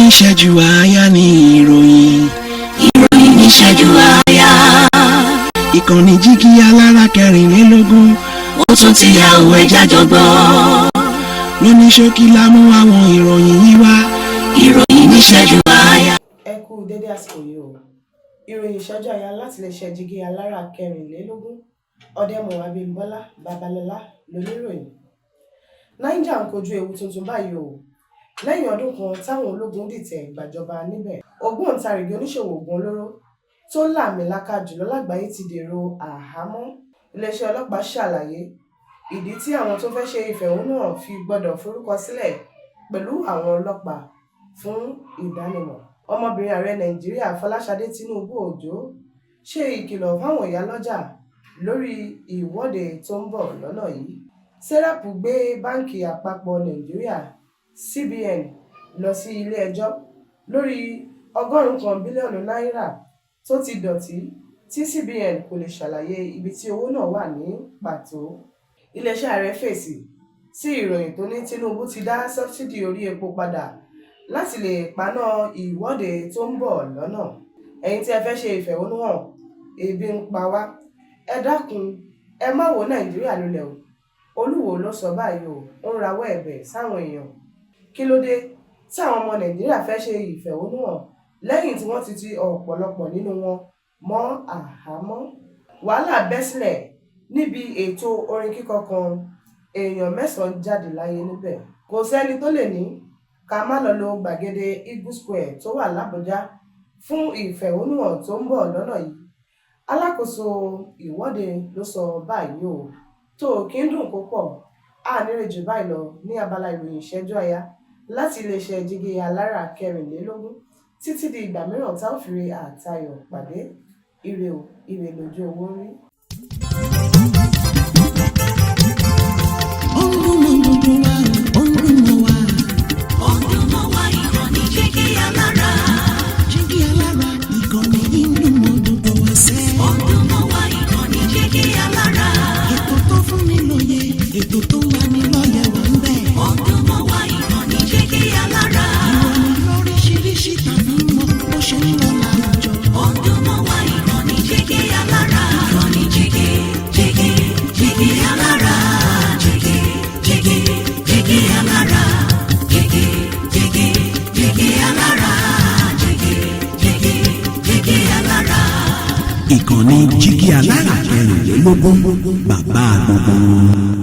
ìṣẹ́jú àáyá ni ìròyìn. ìròyìn ní ìṣẹ́jú àáyá. ìkànnì Jígí Alára 24. ó tún ti yá òwe jájọgbọ́. lóní ṣókí la mú àwọn ìròyìn yìí wá. ìròyìn ní ìṣẹ́jú àáyá. ẹ kú dédé àsìkò yìí o. ìròyìn ìṣẹ́jú àáyá láti lè ṣe Jígí Alára 24. Ọdẹ́mọ̀wá Abímbọ́lá Babalọ́lá lóníròyìn. Niger ń kojú ewu tuntun báyìí o. lẹ́yìn ọdún kan táwọn ológun dìtẹ̀ gbàjọba níbẹ̀, ògbóǹtarìgì oníṣòwò oògùn olóró tó làmìlaka jùlọ lágbàáyé ti dèrò àhámọ́. Iléeṣẹ́ ọlọ́pàá ṣàlàyé ìdí tí àwọn tó fẹ́ ṣe ìfẹ̀hónúhàn fi gbọ́dọ̀ forúkọ sílẹ̀ pẹ̀lú àwọn ọlọ́pàá fún ìdánimọ̀. Ọmọbìnrin ààrẹ Nàìjíríà Fọláṣadé Tinúbú Òjó ṣe ìkìlọ̀ fáwọn ìyálọ́jà lórí ìwọ́de tó ń bọ̀ lọ́nà yìí. Serap gbé báǹkì àpapọ̀ Nàìjíríà CBN lọ sí ilé ẹjọ́ lórí 100 bílíọ̀nù náírà tó ti dọ̀tí tí CBN kò lè ṣàlàyé ibi tí owó náà wà ní pàtó. Iléeṣẹ́ ààrẹ fèsì sí ìròyìn tó ní Tinubu ti dá sọ́bsìdì orí epo padà láti lè paná ìwọ́de tó ń bọ̀ lọ́nà. Ẹ̀yin tí ẹ fẹ́ ṣe ìfẹ̀hónúhàn, ebi ń pa wá, ẹ dákun ẹ má wó Nàìjíríà lulẹ̀ o. Olúwo ló sọ báyìí o, ó ń rawọ́ ẹ̀bẹ̀ sáwọn èèyàn. Kí ló dé tí àwọn ọmọ Nàìjíríà fẹ́ ṣe ìfẹ̀hónúhàn lẹ́yìn tí wọ́n ti ti ọ̀pọ̀lọpọ̀ nínú wọn mọ́ àhámọ́? Wàhálà bẹ́ sílẹ̀ níbi ètò orin kíkọ kan, èèyàn 9 jáde láyé níbẹ̀. Kò sẹ́ni tó lè ní ká má lọ lo gbàgede Eagle Square tó wà l'Àbújá fún ìfẹ̀hónúhàn tó ń bọ̀ lọ́nà yìí. Alákòóso ìwọ́de ló sọ báyìí o. tó kí ń dùn kó pọ̀, a nírè jù báyìí lọ ní abala ìròyìn ìṣẹ́jú àáyá láti iléeṣẹ́ Jígí Alára 24. títí di ìgbà mìíràn tá ò fi ire àtayọ̀ pàdé. Ire o, ire lójú owó rí. Jígí Alára. Jígí Alára, ìkànnì ìlú mọ̀ọ́dúndú wá sẹ́. Jígí Alára. ètò tó fún ni lóye, ètò tó wà ní lọ́yẹ̀ wà ń bẹ̀. Jígí Alára. ìròyìn lóríṣiríṣi tàbí mọ bó ṣe ń lọ láwùjọ. Jígí Alára. Jígí Alára. Jígí Alára. Jígí Alára. Jígí Alára. ìkànnì Jígí Alára 24, bàbá gbogbo.